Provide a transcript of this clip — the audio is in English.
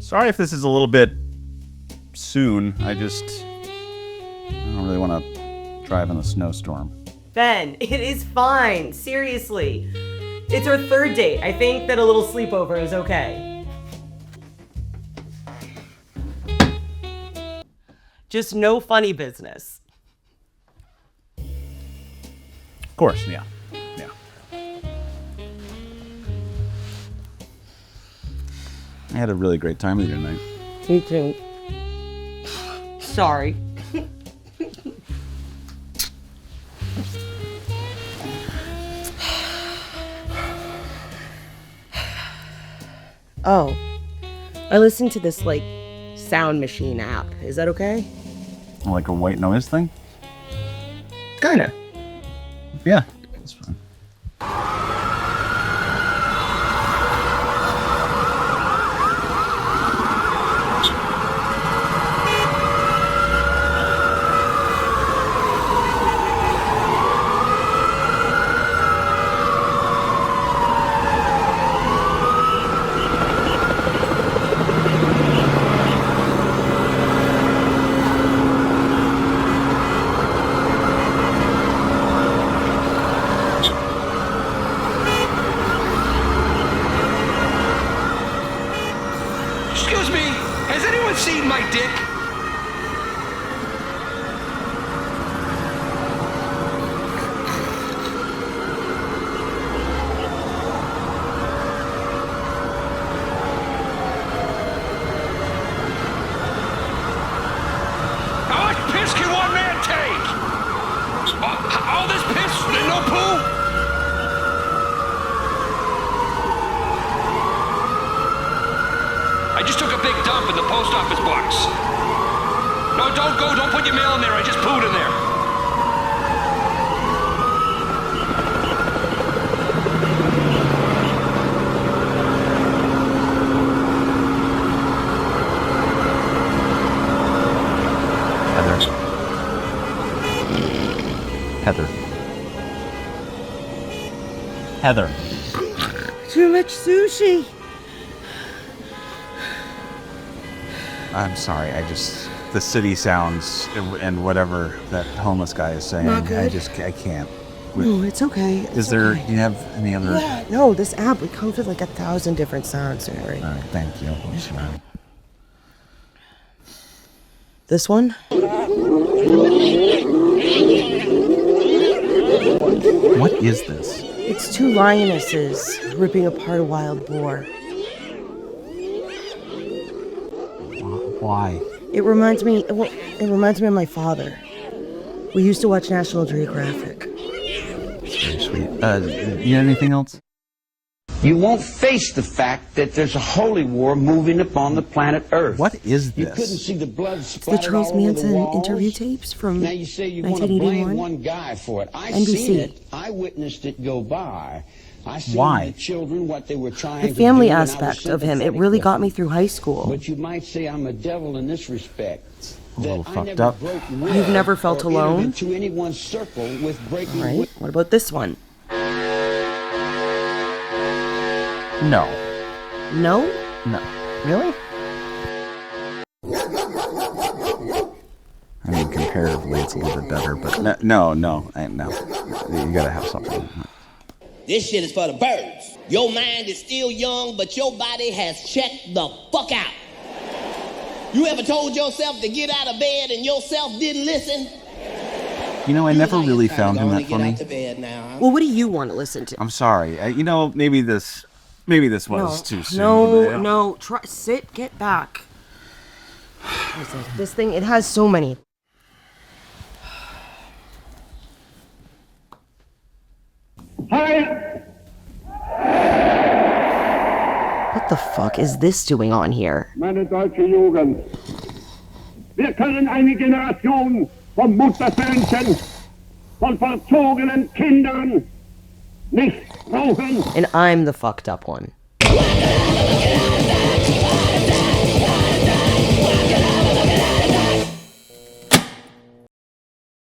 Sorry if this is a little bit soon. I don't really want to drive in the snowstorm. Ben, it is fine. Seriously. It's our third date. I think that a little sleepover is okay. Just no funny business. Of course, yeah. I had a really great time with you tonight. Me too. Sorry. Oh, I listened to this, sound machine app. Is that okay? Like a white noise thing? Kinda. Yeah, that's fine. Heather. Too much sushi. I'm sorry, the city sounds and whatever that homeless guy is saying, not good. I can't. No, it's okay. Do you have any other? Yeah, no, this app, it comes with 1,000 different sounds. Right? All right, thank you. This one? What is this? It's two lionesses ripping apart a wild boar. Why? It reminds me of my father. We used to watch National Geographic. It's very sweet. You need anything else? You won't face the fact that there's a holy war moving upon the planet Earth. What is this? You couldn't see the blood It's the splattered Charles all over Manson the walls. interview tapes from Now you say you 1981. want to blame one guy for it. I NBC. seen it. I witnessed it go by. I seen Why? the children, what they were trying The to family do, and I was aspect of him, it sympathetic really with got them. me through high school. But you might say I'm a devil in this respect. A little that I fucked never up. broke You've never felt or entered alone? into anyone's circle with breaking. Right? What about this one? No. No? No. Really? I mean, comparatively, it's a little bit better, but no. You gotta have something. This shit is for the birds. Your mind is still young, but your body has checked the fuck out. You ever told yourself to get out of bed and yourself didn't listen? You know, I never really found him that funny. Well, what do you want to listen to? I'm sorry. Maybe this was too soon. No. Try, sit, get back. This thing, it has so many. Hi. What the fuck is this doing on here? Meine deutsche Jugend. Wir können eine Generation von Muttersöhnchen, von verzogenen Kindern nicht brauchen. And I'm the fucked up one.